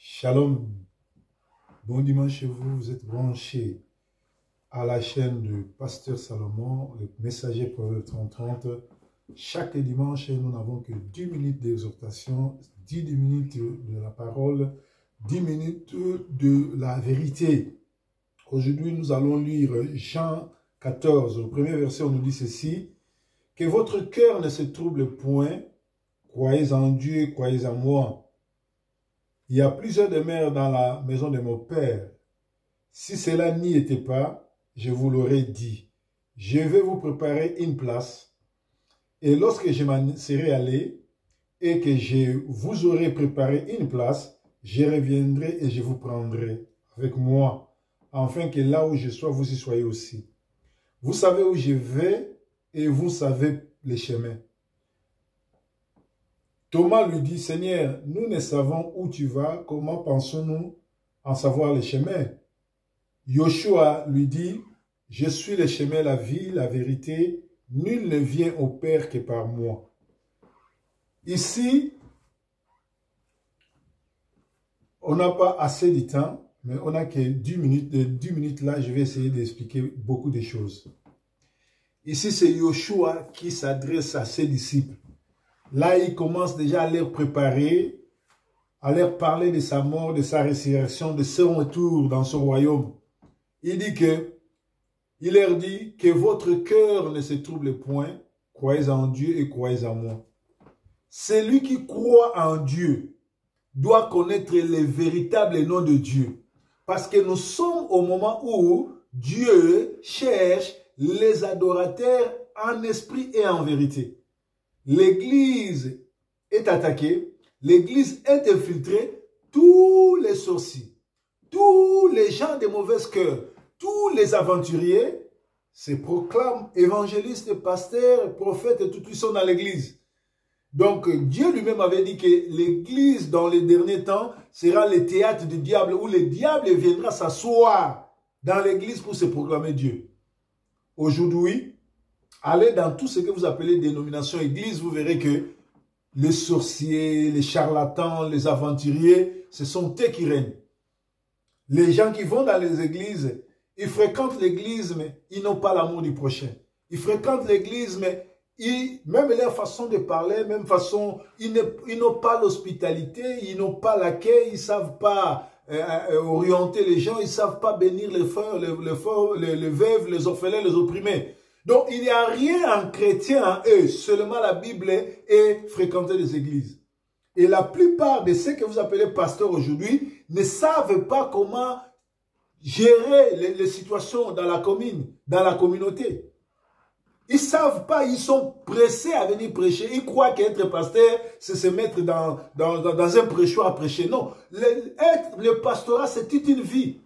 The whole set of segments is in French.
Shalom, bon dimanche chez vous, vous êtes branchés à la chaîne de Pasteur Salomon, le messager Proverbe 30. Chaque dimanche, nous n'avons que 10 minutes d'exhortation, 10 minutes de la parole, 10 minutes de la vérité. Aujourd'hui, nous allons lire Jean 14, le premier verset, on nous dit ceci, « Que votre cœur ne se trouble point, croyez en Dieu, croyez en moi. Il y a plusieurs demeures dans la maison de mon Père. Si cela n'y était pas, je vous l'aurais dit. Je vais vous préparer une place. Et lorsque je m'en serai allé et que je vous aurai préparé une place, je reviendrai et je vous prendrai avec moi, afin que là où je sois, vous y soyez aussi. Vous savez où je vais et vous savez les chemins. » Thomas lui dit, « Seigneur, nous ne savons où tu vas, comment pensons-nous en savoir les chemins? » Yoshua lui dit, « Je suis le chemin, la vie, la vérité, nul ne vient au Père que par moi. » Ici, on n'a pas assez de temps, mais on n'a que 10 minutes. De 10 minutes là, je vais essayer d'expliquer beaucoup de choses. Ici, c'est Yoshua qui s'adresse à ses disciples. Là, il commence déjà à leur préparer, à leur parler de sa mort, de sa résurrection, de son retour dans son royaume. Il leur dit que votre cœur ne se trouble point, croyez en Dieu et croyez en moi. Celui qui croit en Dieu doit connaître le véritable nom de Dieu. Parce que nous sommes au moment où Dieu cherche les adorateurs en esprit et en vérité. L'Église est attaquée, l'Église est infiltrée, tous les sorciers, tous les gens de mauvaise cœur, tous les aventuriers se proclament évangélistes, pasteurs, prophètes et tout, ils sont dans l'Église. Donc Dieu lui-même avait dit que l'Église dans les derniers temps sera le théâtre du diable où le diable viendra s'asseoir dans l'Église pour se proclamer Dieu. Aujourd'hui, allez dans tout ce que vous appelez dénomination église, vous verrez que les sorciers, les charlatans, les aventuriers, ce sont eux qui règnent. Les gens qui vont dans les églises, ils fréquentent l'église, mais ils n'ont pas l'amour du prochain. Ils fréquentent l'église, mais même leur façon de parler, même façon, ils n'ont pas l'hospitalité, ils n'ont pas l'accueil, ils ne savent pas orienter les gens, ils ne savent pas bénir les frères, les veuves, les orphelins, les opprimés. Donc, il n'y a rien en chrétien en eux, seulement la Bible et fréquenter les églises. Et la plupart de ceux que vous appelez pasteurs aujourd'hui ne savent pas comment gérer les situations dans la commune, dans la communauté. Ils ne savent pas, ils sont pressés à venir prêcher. Ils croient qu'être pasteur, c'est se mettre dans un prêchoir à prêcher. Non, le pastorat, c'est toute une vie.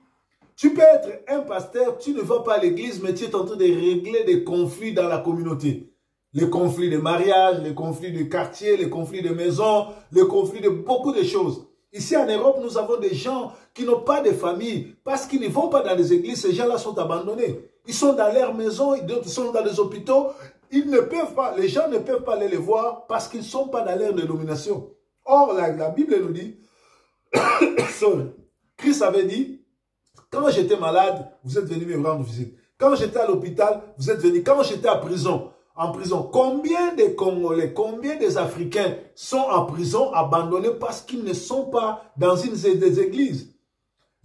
Tu peux être un pasteur, tu ne vas pas à l'église, mais tu es en train de régler des conflits dans la communauté. Les conflits de mariage, les conflits de quartier, les conflits de maison, les conflits de beaucoup de choses. Ici en Europe, nous avons des gens qui n'ont pas de famille parce qu'ils ne vont pas dans les églises. Ces gens-là sont abandonnés. Ils sont dans leur maison, d'autres sont dans les hôpitaux. Ils ne peuvent pas, les gens ne peuvent pas aller les voir parce qu'ils ne sont pas dans leur dénomination. Or, la Bible nous dit, Christ avait dit, quand j'étais malade, vous êtes venu me rendre visite. Quand j'étais à l'hôpital, vous êtes venu. Quand j'étais en prison, combien de Congolais, combien des Africains sont en prison, abandonnés parce qu'ils ne sont pas dans des églises?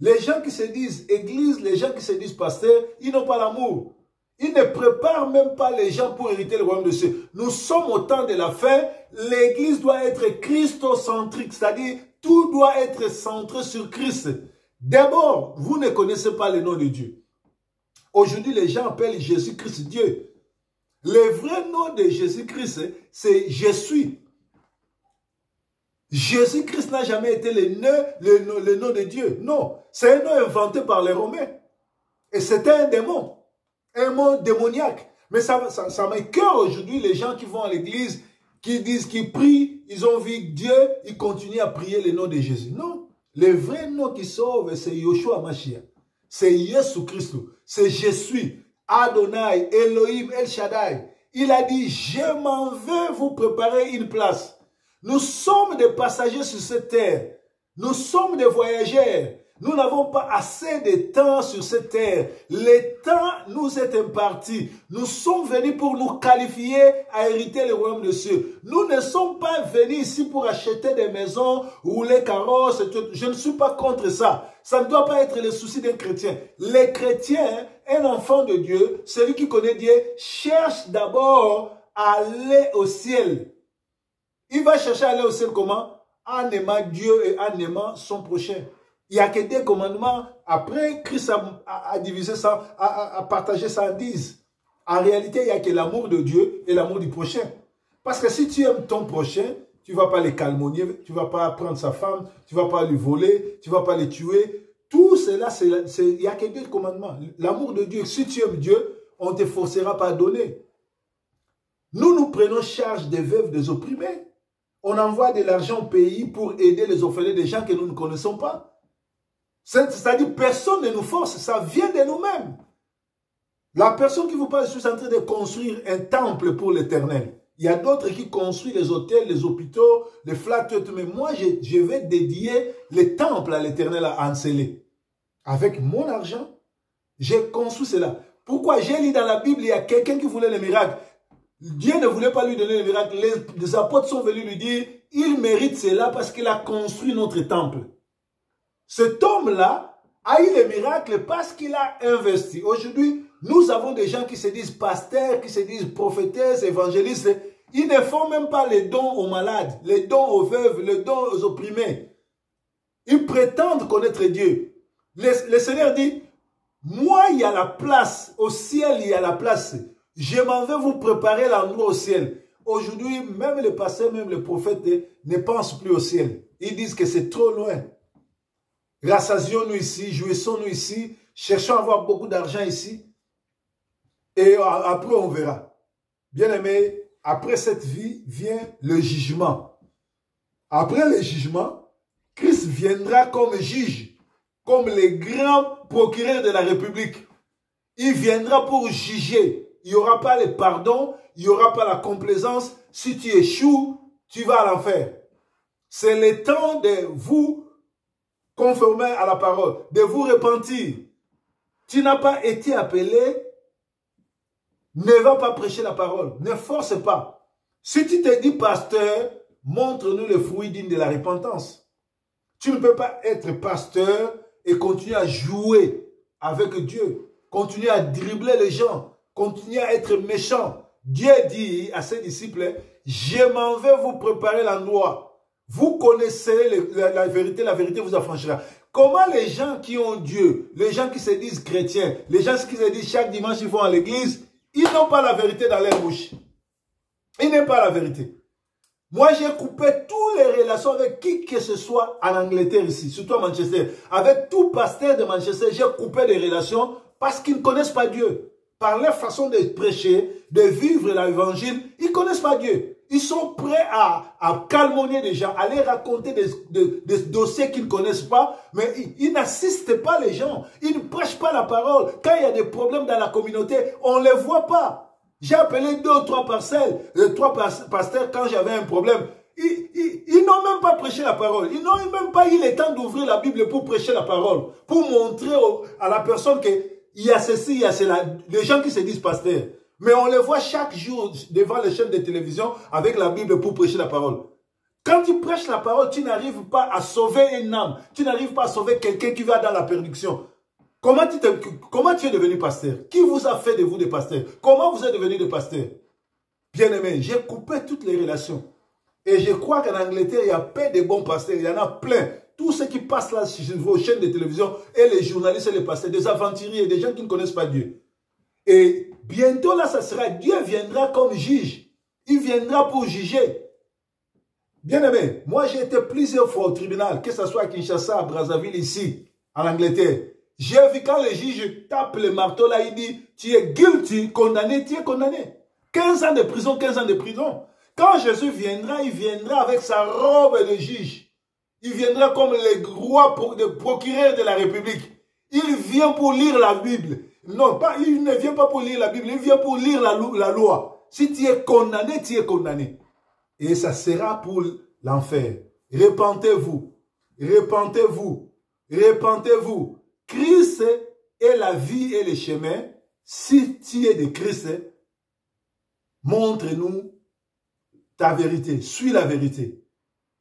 Les gens qui se disent église, les gens qui se disent pasteur, ils n'ont pas l'amour. Ils ne préparent même pas les gens pour hériter le royaume de Dieu. Nous sommes au temps de la fin. L'église doit être christocentrique, c'est-à-dire tout doit être centré sur Christ. D'abord, vous ne connaissez pas le nom de Dieu. Aujourd'hui, les gens appellent Jésus-Christ Dieu. Le vrai nom de Jésus-Christ, c'est « Je suis ». Jésus-Christ n'a jamais été le nom de Dieu. Non, c'est un nom inventé par les Romains. Et c'était un démon, un mot démoniaque. Mais ça m'écoeure aujourd'hui les gens qui vont à l'église, qui disent qu'ils prient, ils ont vu Dieu, ils continuent à prier le nom de Jésus. Non. Le vrai nom qui sauve, c'est Yoshua Mashiach. C'est Jésus Christ. C'est je suis. Adonai, Elohim, El Shaddai. Il a dit, je m'en vais vous préparer une place. Nous sommes des passagers sur cette terre. Nous sommes des voyageurs. Nous n'avons pas assez de temps sur cette terre. Le temps nous est imparti. Nous sommes venus pour nous qualifier à hériter le royaume des cieux. Nous ne sommes pas venus ici pour acheter des maisons, rouler carrosses. Je ne suis pas contre ça. Ça ne doit pas être le souci d'un chrétien. Les chrétiens, un enfant de Dieu, celui qui connaît Dieu, cherche d'abord à aller au ciel. Il va chercher à aller au ciel comment? En aimant Dieu et en aimant son prochain. Il n'y a que des commandements. Après, Christ a divisé ça, a partagé ça en 10. En réalité, il n'y a que l'amour de Dieu et l'amour du prochain. Parce que si tu aimes ton prochain, tu ne vas pas les calomnier, tu ne vas pas prendre sa femme, tu ne vas pas lui voler, tu ne vas pas les tuer. Tout cela, il n'y a que deux commandements. L'amour de Dieu, si tu aimes Dieu, on ne te forcera pas à donner. Nous prenons charge des veuves, des opprimés. On envoie de l'argent au pays pour aider les orphelins des gens que nous ne connaissons pas. C'est-à-dire, personne ne nous force, ça vient de nous-mêmes. La personne qui vous parle, je suis en train de construire un temple pour l'Éternel. Il y a d'autres qui construisent les hôtels, les hôpitaux, les flats, mais moi, je vais dédier les temples à l'Éternel à Ansélé. Avec mon argent, j'ai construit cela. Pourquoi? J'ai lu dans la Bible, il y a quelqu'un qui voulait le miracle. Dieu ne voulait pas lui donner le miracle. Les apôtres sont venus lui dire, il mérite cela parce qu'il a construit notre temple. Cet homme-là a eu le miracle parce qu'il a investi. Aujourd'hui, nous avons des gens qui se disent pasteurs, qui se disent prophétesses, évangélistes. Ils ne font même pas les dons aux malades, les dons aux veuves, les dons aux opprimés. Ils prétendent connaître Dieu. Le Seigneur dit, moi, il y a la place. Au ciel, il y a la place. Je m'en vais vous préparer l'endroit au ciel. Aujourd'hui, même les pasteurs, même les prophètes ne pensent plus au ciel. Ils disent que c'est trop loin. Rassasions-nous ici, jouissons-nous ici, cherchons à avoir beaucoup d'argent ici. Et après, on verra. Bien-aimés, après cette vie vient le jugement. Après le jugement, Christ viendra comme juge, comme le grand procureur de la République. Il viendra pour juger. Il n'y aura pas le pardon, il n'y aura pas la complaisance. Si tu échoues, tu vas à l'enfer. C'est le temps de vous conformer à la parole, de vous repentir. Tu n'as pas été appelé, ne va pas prêcher la parole, ne force pas. Si tu te dis pasteur, montre-nous le fruit digne de la repentance. Tu ne peux pas être pasteur et continuer à jouer avec Dieu, continuer à dribbler les gens, continuer à être méchant. Dieu dit à ses disciples, je m'en vais vous préparer l'endroit. Vous connaissez la vérité vous affranchira. Comment les gens qui ont Dieu, les gens qui se disent chrétiens, les gens qui se disent chaque dimanche ils vont à l'église, ils n'ont pas la vérité dans leur bouche. Ils n'aiment pas la vérité. Moi, j'ai coupé toutes les relations avec qui que ce soit en Angleterre ici, surtout à Manchester. Avec tout pasteur de Manchester, j'ai coupé des relations parce qu'ils ne connaissent pas Dieu. Par leur façon de prêcher, de vivre l'évangile, ils ne connaissent pas Dieu. Ils sont prêts à calomnier des gens, à leur raconter des dossiers qu'ils ne connaissent pas, mais ils n'assistent pas les gens. Ils ne prêchent pas la parole. Quand il y a des problèmes dans la communauté, on ne les voit pas. J'ai appelé 2 ou 3 pasteurs quand j'avais un problème. Ils n'ont même pas prêché la parole. Ils n'ont même pas eu le temps d'ouvrir la Bible pour prêcher la parole. Pour montrer à la personne qu'il y a ceci, il y a cela. Les gens qui se disent pasteurs. Mais on les voit chaque jour devant les chaînes de télévision avec la Bible pour prêcher la parole. Quand tu prêches la parole, tu n'arrives pas à sauver une âme. Tu n'arrives pas à sauver quelqu'un qui va dans la perdition. Comment tu es devenu pasteur? Qui vous a fait de vous des pasteurs? Comment vous êtes devenu des pasteurs? Bien-aimé, j'ai coupé toutes les relations. Et je crois qu'en Angleterre, il y a plein de bons pasteurs. Il y en a plein. Tous ceux qui passent là sur vos chaînes de télévision et les journalistes et les pasteurs, des aventuriers, des gens qui ne connaissent pas Dieu. Et bientôt là, ça sera, Dieu viendra comme juge. Il viendra pour juger. Bien-aimé, moi j'ai été plusieurs fois au tribunal, que ce soit à Kinshasa, à Brazzaville, ici, en Angleterre. J'ai vu quand le juge tape le marteau là, il dit, tu es guilty, condamné, tu es condamné. 15 ans de prison, 15 ans de prison. Quand Jésus viendra, il viendra avec sa robe de juge. Il viendra comme le roi de procureur de la République. Il vient pour lire la Bible. Non, il ne vient pas pour lire la Bible, il vient pour lire la loi. Si tu es condamné, tu es condamné. Et ça sera pour l'enfer. Repentez-vous. Repentez-vous. Repentez-vous. Christ est la vie et le chemin. Si tu es de Christ, montre-nous ta vérité. Suis la vérité.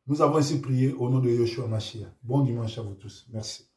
Nous avons ainsi prié au nom de Yeshua Mashiach. Bon dimanche à vous tous. Merci.